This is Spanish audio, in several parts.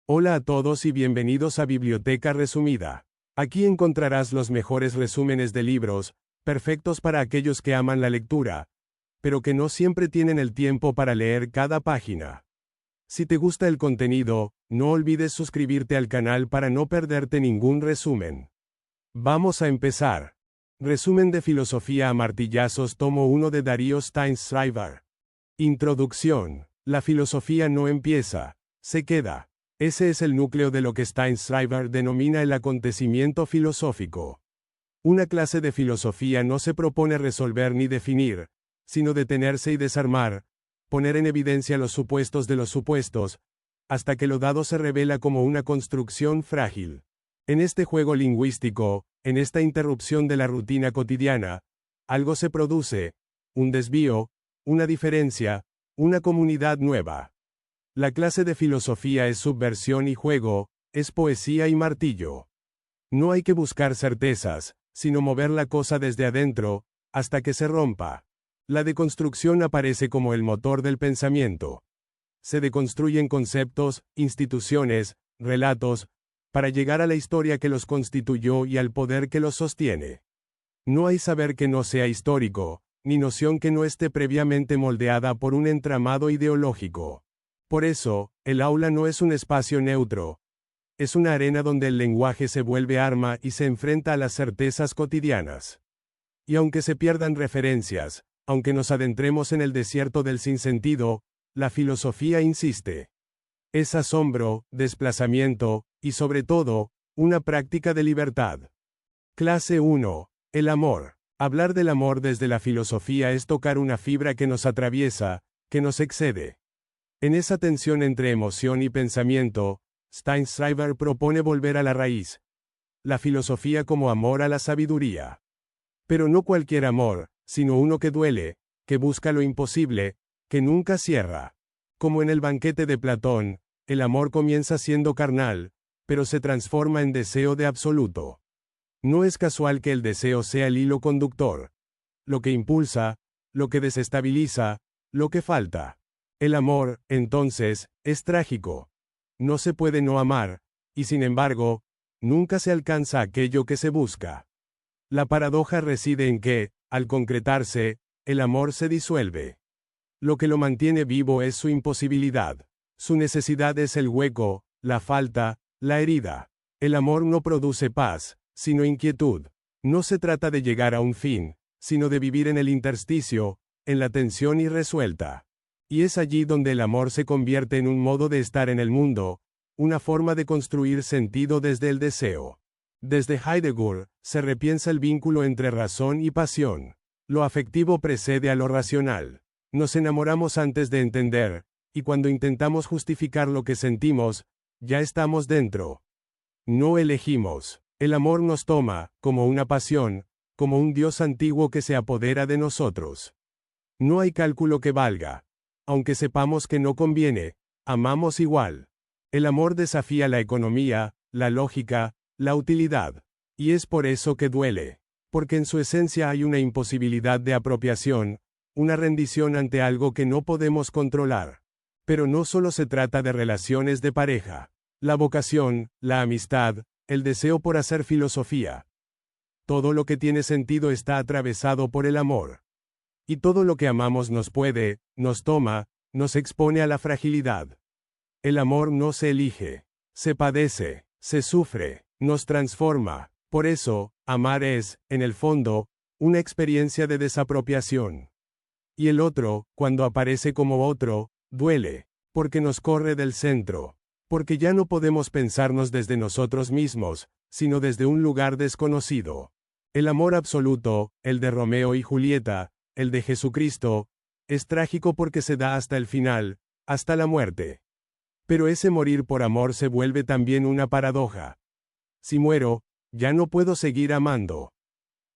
Hola a todos y bienvenidos a Biblioteca Resumida. Aquí encontrarás los mejores resúmenes de libros, perfectos para aquellos que aman la lectura, pero que no siempre tienen el tiempo para leer cada página. Si te gusta el contenido, no olvides suscribirte al canal para no perderte ningún resumen. Vamos a empezar. Resumen de Filosofía a martillazos, tomo 1 de Darío Steinschreiber. Introducción. La filosofía no empieza, se queda. Ese es el núcleo de lo que Steinschreiber denomina el acontecimiento filosófico. Una clase de filosofía no se propone resolver ni definir, sino detenerse y desarmar, poner en evidencia los supuestos de los supuestos, hasta que lo dado se revela como una construcción frágil. En este juego lingüístico, en esta interrupción de la rutina cotidiana, algo se produce, un desvío, una diferencia, una comunidad nueva. La clase de filosofía es subversión y juego, es poesía y martillo. No hay que buscar certezas, sino mover la cosa desde adentro, hasta que se rompa. La deconstrucción aparece como el motor del pensamiento. Se deconstruyen conceptos, instituciones, relatos, para llegar a la historia que los constituyó y al poder que los sostiene. No hay saber que no sea histórico, ni noción que no esté previamente moldeada por un entramado ideológico. Por eso, el aula no es un espacio neutro. Es una arena donde el lenguaje se vuelve arma y se enfrenta a las certezas cotidianas. Y aunque se pierdan referencias, aunque nos adentremos en el desierto del sinsentido, la filosofía insiste. Es asombro, desplazamiento, y sobre todo, una práctica de libertad. Clase 1. El amor. Hablar del amor desde la filosofía es tocar una fibra que nos atraviesa, que nos excede. En esa tensión entre emoción y pensamiento, Steinschreiber propone volver a la raíz. La filosofía como amor a la sabiduría. Pero no cualquier amor, sino uno que duele, que busca lo imposible, que nunca cierra. Como en el banquete de Platón, el amor comienza siendo carnal, pero se transforma en deseo de absoluto. No es casual que el deseo sea el hilo conductor. Lo que impulsa, lo que desestabiliza, lo que falta. El amor, entonces, es trágico. No se puede no amar, y sin embargo, nunca se alcanza aquello que se busca. La paradoja reside en que, al concretarse, el amor se disuelve. Lo que lo mantiene vivo es su imposibilidad. Su necesidad es el hueco, la falta, la herida. El amor no produce paz, sino inquietud. No se trata de llegar a un fin, sino de vivir en el intersticio, en la tensión irresuelta. Y es allí donde el amor se convierte en un modo de estar en el mundo, una forma de construir sentido desde el deseo. Desde Heidegger, se repiensa el vínculo entre razón y pasión. Lo afectivo precede a lo racional. Nos enamoramos antes de entender, y cuando intentamos justificar lo que sentimos, ya estamos dentro. No elegimos. El amor nos toma, como una pasión, como un Dios antiguo que se apodera de nosotros. No hay cálculo que valga. Aunque sepamos que no conviene, amamos igual. El amor desafía la economía, la lógica, la utilidad. Y es por eso que duele. Porque en su esencia hay una imposibilidad de apropiación, una rendición ante algo que no podemos controlar. Pero no solo se trata de relaciones de pareja. La vocación, la amistad, el deseo por hacer filosofía. Todo lo que tiene sentido está atravesado por el amor. Y todo lo que amamos nos puede, nos toma, nos expone a la fragilidad. El amor no se elige, se padece, se sufre, nos transforma. Por eso, amar es, en el fondo, una experiencia de desapropiación. Y el otro, cuando aparece como otro, duele, porque nos corre del centro, porque ya no podemos pensarnos desde nosotros mismos, sino desde un lugar desconocido. El amor absoluto, el de Romeo y Julieta, el de Jesucristo, es trágico porque se da hasta el final, hasta la muerte. Pero ese morir por amor se vuelve también una paradoja. Si muero, ya no puedo seguir amando.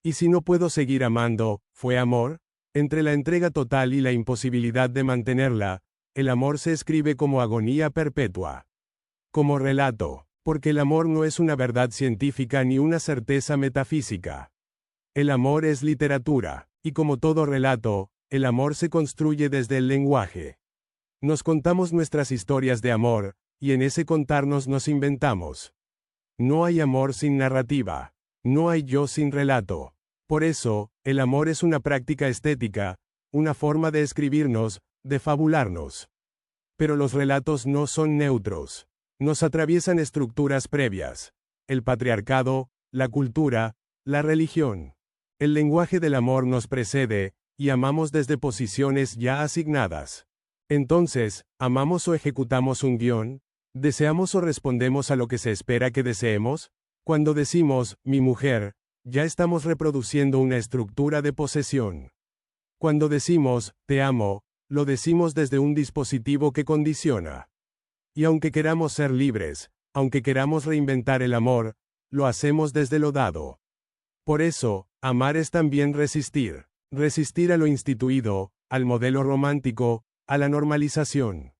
Y si no puedo seguir amando, ¿fue amor? Entre la entrega total y la imposibilidad de mantenerla, el amor se escribe como agonía perpetua. Como relato, porque el amor no es una verdad científica ni una certeza metafísica. El amor es literatura. Y como todo relato, el amor se construye desde el lenguaje. Nos contamos nuestras historias de amor, y en ese contarnos nos inventamos. No hay amor sin narrativa. No hay yo sin relato. Por eso, el amor es una práctica estética, una forma de escribirnos, de fabularnos. Pero los relatos no son neutros. Nos atraviesan estructuras previas. El patriarcado, la cultura, la religión. El lenguaje del amor nos precede, y amamos desde posiciones ya asignadas. Entonces, ¿amamos o ejecutamos un guión? ¿Deseamos o respondemos a lo que se espera que deseemos? Cuando decimos, mi mujer, ya estamos reproduciendo una estructura de posesión. Cuando decimos, te amo, lo decimos desde un dispositivo que condiciona. Y aunque queramos ser libres, aunque queramos reinventar el amor, lo hacemos desde lo dado. Por eso, amar es también resistir. Resistir a lo instituido, al modelo romántico, a la normalización.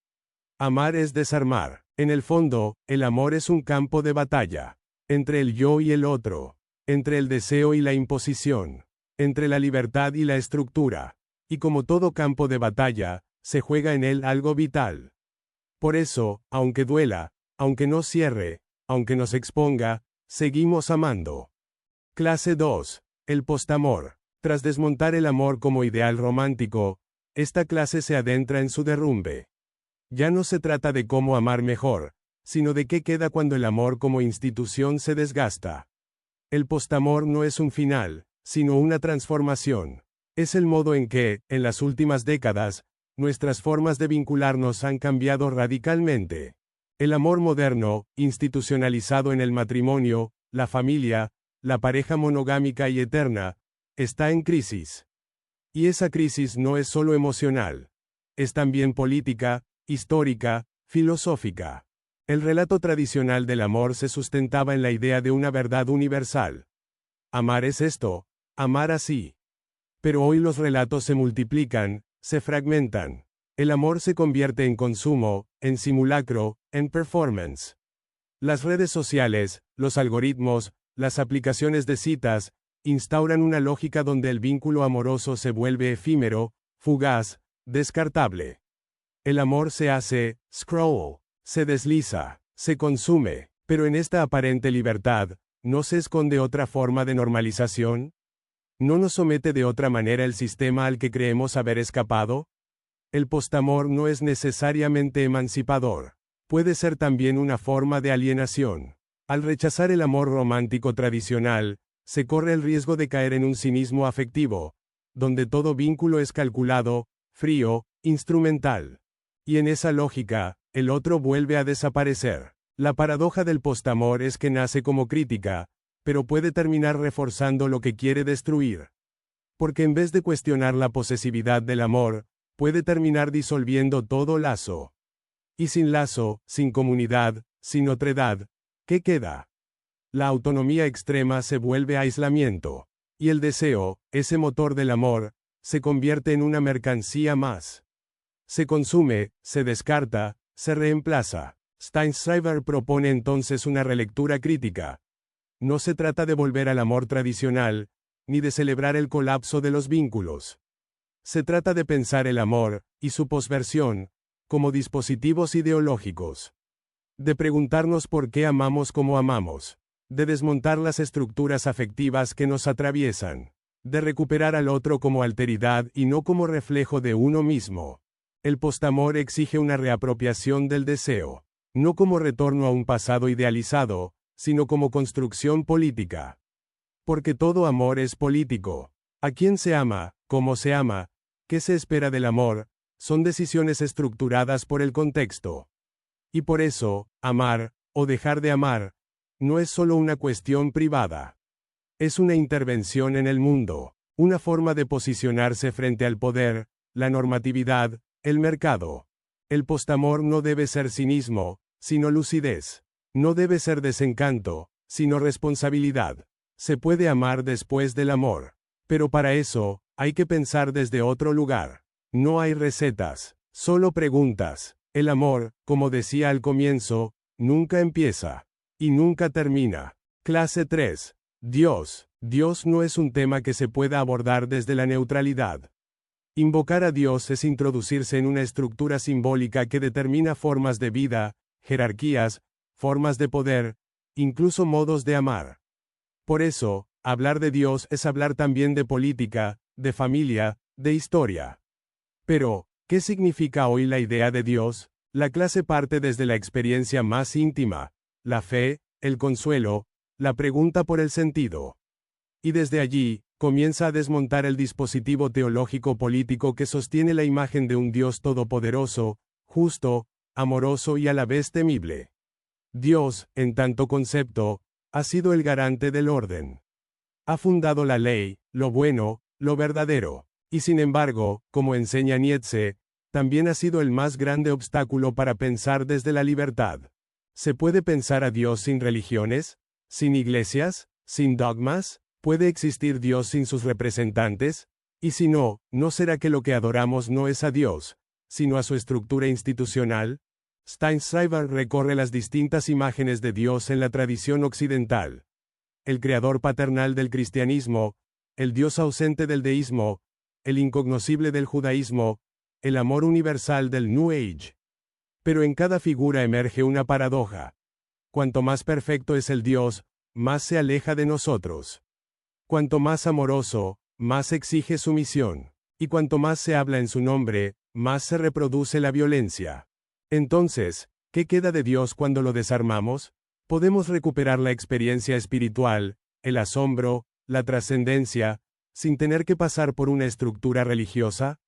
Amar es desarmar. En el fondo, el amor es un campo de batalla. Entre el yo y el otro. Entre el deseo y la imposición. Entre la libertad y la estructura. Y como todo campo de batalla, se juega en él algo vital. Por eso, aunque duela, aunque nos cierre, aunque nos exponga, seguimos amando. Clase 2. El postamor. Tras desmontar el amor como ideal romántico, esta clase se adentra en su derrumbe. Ya no se trata de cómo amar mejor, sino de qué queda cuando el amor como institución se desgasta. El postamor no es un final, sino una transformación. Es el modo en que, en las últimas décadas, nuestras formas de vincularnos han cambiado radicalmente. El amor moderno, institucionalizado en el matrimonio, la familia, la pareja monogámica y eterna, está en crisis. Y esa crisis no es solo emocional. Es también política, histórica, filosófica. El relato tradicional del amor se sustentaba en la idea de una verdad universal. Amar es esto, amar así. Pero hoy los relatos se multiplican, se fragmentan. El amor se convierte en consumo, en simulacro, en performance. Las redes sociales, los algoritmos, las aplicaciones de citas, instauran una lógica donde el vínculo amoroso se vuelve efímero, fugaz, descartable. El amor se hace, scroll, se desliza, se consume, pero en esta aparente libertad, ¿no se esconde otra forma de normalización? ¿No nos somete de otra manera el sistema al que creemos haber escapado? El postamor no es necesariamente emancipador. Puede ser también una forma de alienación. Al rechazar el amor romántico tradicional, se corre el riesgo de caer en un cinismo afectivo, donde todo vínculo es calculado, frío, instrumental. Y en esa lógica, el otro vuelve a desaparecer. La paradoja del postamor es que nace como crítica, pero puede terminar reforzando lo que quiere destruir. Porque en vez de cuestionar la posesividad del amor, puede terminar disolviendo todo lazo. Y sin lazo, sin comunidad, sin otredad, ¿qué queda? La autonomía extrema se vuelve aislamiento. Y el deseo, ese motor del amor, se convierte en una mercancía más. Se consume, se descarta, se reemplaza. Steinschreiber propone entonces una relectura crítica. No se trata de volver al amor tradicional, ni de celebrar el colapso de los vínculos. Se trata de pensar el amor, y su posversión, como dispositivos ideológicos. De preguntarnos por qué amamos como amamos. De desmontar las estructuras afectivas que nos atraviesan. De recuperar al otro como alteridad y no como reflejo de uno mismo. El postamor exige una reapropiación del deseo. No como retorno a un pasado idealizado, sino como construcción política. Porque todo amor es político. ¿A quién se ama? ¿Cómo se ama? ¿Qué se espera del amor? Son decisiones estructuradas por el contexto. Y por eso, amar, o dejar de amar, no es solo una cuestión privada. Es una intervención en el mundo, una forma de posicionarse frente al poder, la normatividad, el mercado. El postamor no debe ser cinismo, sino lucidez. No debe ser desencanto, sino responsabilidad. Se puede amar después del amor. Pero para eso, hay que pensar desde otro lugar. No hay recetas, solo preguntas. El amor, como decía al comienzo, nunca empieza. Y nunca termina. Clase 3. Dios. Dios no es un tema que se pueda abordar desde la neutralidad. Invocar a Dios es introducirse en una estructura simbólica que determina formas de vida, jerarquías, formas de poder, incluso modos de amar. Por eso, hablar de Dios es hablar también de política, de familia, de historia. Pero, ¿qué significa hoy la idea de Dios? La clase parte desde la experiencia más íntima, la fe, el consuelo, la pregunta por el sentido. Y desde allí, comienza a desmontar el dispositivo teológico político que sostiene la imagen de un Dios todopoderoso, justo, amoroso y a la vez temible. Dios, en tanto concepto, ha sido el garante del orden. Ha fundado la ley, lo bueno, lo verdadero. Y sin embargo, como enseña Nietzsche, también ha sido el más grande obstáculo para pensar desde la libertad. ¿Se puede pensar a Dios sin religiones? ¿Sin iglesias? ¿Sin dogmas? ¿Puede existir Dios sin sus representantes? Y si no, ¿no será que lo que adoramos no es a Dios, sino a su estructura institucional? Steinschreiber recorre las distintas imágenes de Dios en la tradición occidental. El creador paternal del cristianismo, el Dios ausente del deísmo, el incognoscible del judaísmo, el amor universal del New Age. Pero en cada figura emerge una paradoja. Cuanto más perfecto es el Dios, más se aleja de nosotros. Cuanto más amoroso, más exige sumisión. Y cuanto más se habla en su nombre, más se reproduce la violencia. Entonces, ¿qué queda de Dios cuando lo desarmamos? ¿Podemos recuperar la experiencia espiritual, el asombro, la trascendencia, sin tener que pasar por una estructura religiosa?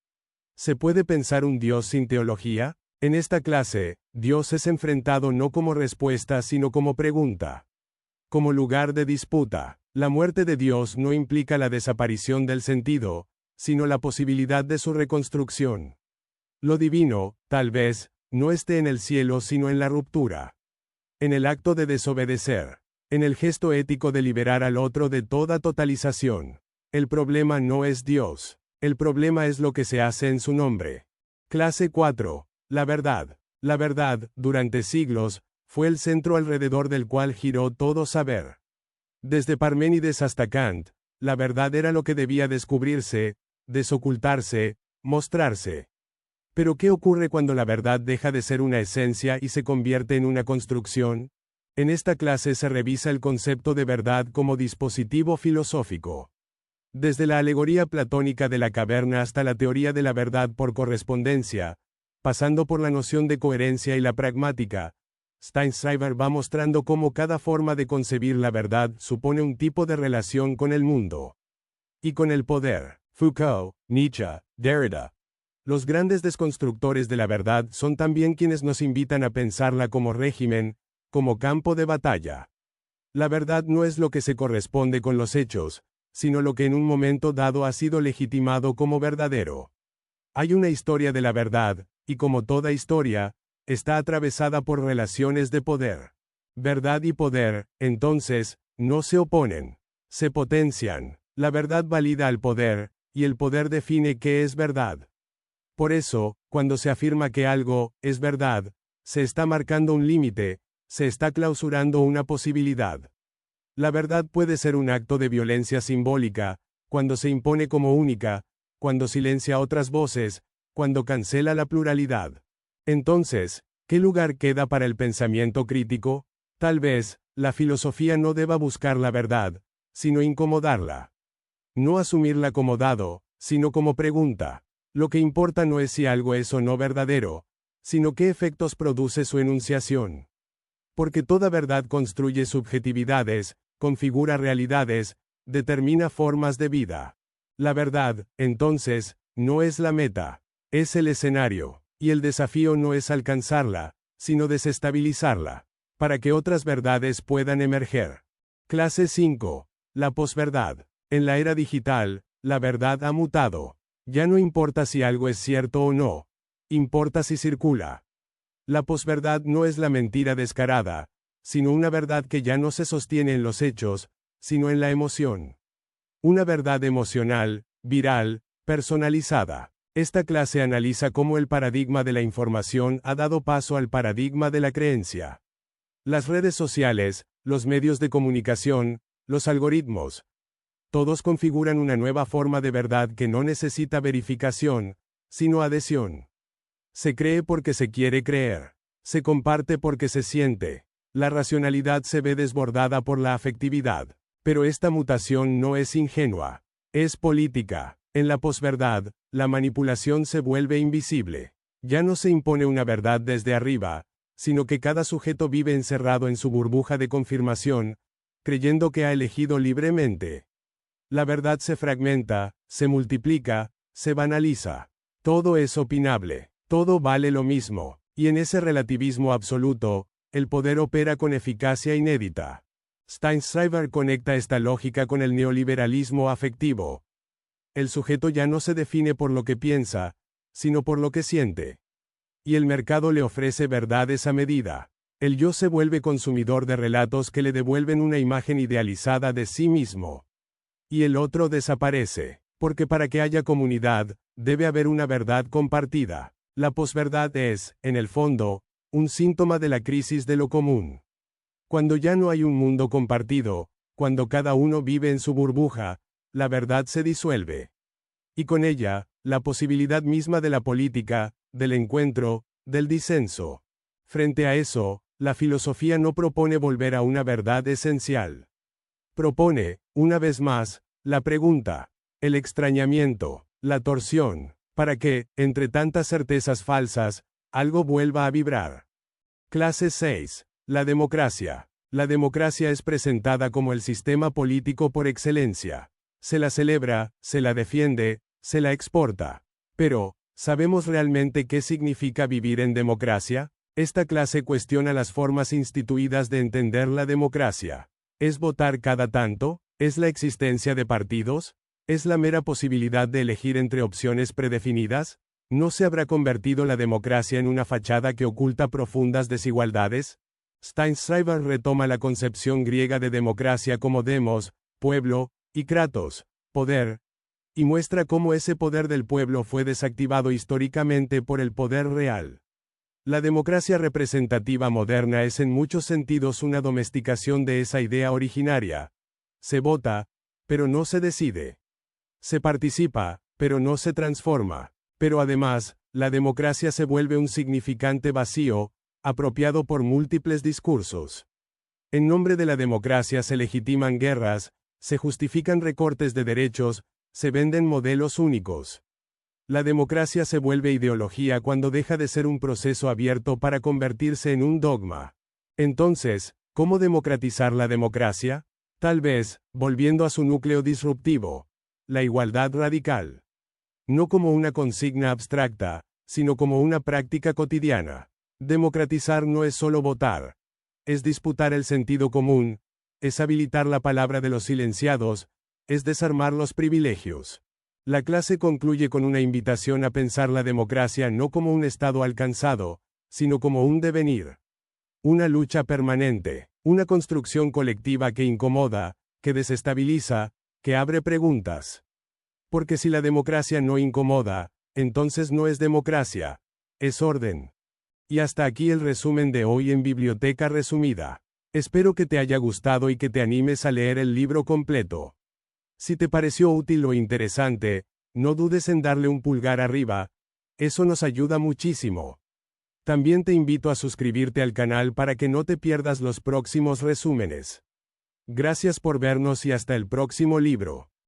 ¿Se puede pensar un Dios sin teología? En esta clase, Dios es enfrentado no como respuesta sino como pregunta. Como lugar de disputa. La muerte de Dios no implica la desaparición del sentido, sino la posibilidad de su reconstrucción. Lo divino, tal vez, no esté en el cielo sino en la ruptura. En el acto de desobedecer. En el gesto ético de liberar al otro de toda totalización. El problema no es Dios. El problema es lo que se hace en su nombre. Clase 4. La verdad. La verdad, durante siglos, fue el centro alrededor del cual giró todo saber. Desde Parménides hasta Kant, la verdad era lo que debía descubrirse, desocultarse, mostrarse. Pero ¿qué ocurre cuando la verdad deja de ser una esencia y se convierte en una construcción? En esta clase se revisa el concepto de verdad como dispositivo filosófico. Desde la alegoría platónica de la caverna hasta la teoría de la verdad por correspondencia, pasando por la noción de coherencia y la pragmática, Steinschreiber va mostrando cómo cada forma de concebir la verdad supone un tipo de relación con el mundo. Y con el poder. Foucault, Nietzsche, Derrida. Los grandes desconstructores de la verdad son también quienes nos invitan a pensarla como régimen, como campo de batalla. La verdad no es lo que se corresponde con los hechos, sino lo que en un momento dado ha sido legitimado como verdadero. Hay una historia de la verdad, y como toda historia, está atravesada por relaciones de poder. Verdad y poder, entonces, no se oponen, se potencian. La verdad valida al poder, y el poder define qué es verdad. Por eso, cuando se afirma que algo es verdad, se está marcando un límite, se está clausurando una posibilidad. La verdad puede ser un acto de violencia simbólica, cuando se impone como única, cuando silencia otras voces, cuando cancela la pluralidad. Entonces, ¿qué lugar queda para el pensamiento crítico? Tal vez, la filosofía no deba buscar la verdad, sino incomodarla. No asumirla como dado, sino como pregunta. Lo que importa no es si algo es o no verdadero, sino qué efectos produce su enunciación. Porque toda verdad construye subjetividades, configura realidades, determina formas de vida. La verdad, entonces, no es la meta, es el escenario, y el desafío no es alcanzarla, sino desestabilizarla, para que otras verdades puedan emerger. Clase 5. La posverdad. En la era digital, la verdad ha mutado. Ya no importa si algo es cierto o no, importa si circula. La posverdad no es la mentira descarada, sino una verdad que ya no se sostiene en los hechos, sino en la emoción. Una verdad emocional, viral, personalizada. Esta clase analiza cómo el paradigma de la información ha dado paso al paradigma de la creencia. Las redes sociales, los medios de comunicación, los algoritmos, todos configuran una nueva forma de verdad que no necesita verificación, sino adhesión. Se cree porque se quiere creer. Se comparte porque se siente. La racionalidad se ve desbordada por la afectividad. Pero esta mutación no es ingenua. Es política. En la posverdad, la manipulación se vuelve invisible. Ya no se impone una verdad desde arriba, sino que cada sujeto vive encerrado en su burbuja de confirmación, creyendo que ha elegido libremente. La verdad se fragmenta, se multiplica, se banaliza. Todo es opinable, todo vale lo mismo, y en ese relativismo absoluto, el poder opera con eficacia inédita. Steinschreiber conecta esta lógica con el neoliberalismo afectivo. El sujeto ya no se define por lo que piensa, sino por lo que siente. Y el mercado le ofrece verdades a medida. El yo se vuelve consumidor de relatos que le devuelven una imagen idealizada de sí mismo. Y el otro desaparece, porque para que haya comunidad, debe haber una verdad compartida. La posverdad es, en el fondo, un síntoma de la crisis de lo común. Cuando ya no hay un mundo compartido, cuando cada uno vive en su burbuja, la verdad se disuelve. Y con ella, la posibilidad misma de la política, del encuentro, del disenso. Frente a eso, la filosofía no propone volver a una verdad esencial. Propone, una vez más, la pregunta, el extrañamiento, la torsión, para que, entre tantas certezas falsas, algo vuelva a vibrar. Clase 6. La democracia. La democracia es presentada como el sistema político por excelencia. Se la celebra, se la defiende, se la exporta. Pero, ¿sabemos realmente qué significa vivir en democracia? Esta clase cuestiona las formas instituidas de entender la democracia. ¿Es votar cada tanto? ¿Es la existencia de partidos? ¿Es la mera posibilidad de elegir entre opciones predefinidas? ¿No se habrá convertido la democracia en una fachada que oculta profundas desigualdades? Steinschreiber retoma la concepción griega de democracia como demos, pueblo, y kratos, poder, y muestra cómo ese poder del pueblo fue desactivado históricamente por el poder real. La democracia representativa moderna es en muchos sentidos una domesticación de esa idea originaria. Se vota, pero no se decide. Se participa, pero no se transforma. Pero además, la democracia se vuelve un significante vacío, apropiado por múltiples discursos. En nombre de la democracia se legitiman guerras, se justifican recortes de derechos, se venden modelos únicos. La democracia se vuelve ideología cuando deja de ser un proceso abierto para convertirse en un dogma. Entonces, ¿cómo democratizar la democracia? Tal vez, volviendo a su núcleo disruptivo, la igualdad radical. No como una consigna abstracta, sino como una práctica cotidiana. Democratizar no es solo votar. Es disputar el sentido común, es habilitar la palabra de los silenciados, es desarmar los privilegios. La clase concluye con una invitación a pensar la democracia no como un estado alcanzado, sino como un devenir. Una lucha permanente, una construcción colectiva que incomoda, que desestabiliza, que abre preguntas. Porque si la democracia no incomoda, entonces no es democracia, es orden. Y hasta aquí el resumen de hoy en Biblioteca Resumida. Espero que te haya gustado y que te animes a leer el libro completo. Si te pareció útil o interesante, no dudes en darle un pulgar arriba, eso nos ayuda muchísimo. También te invito a suscribirte al canal para que no te pierdas los próximos resúmenes. Gracias por vernos y hasta el próximo libro.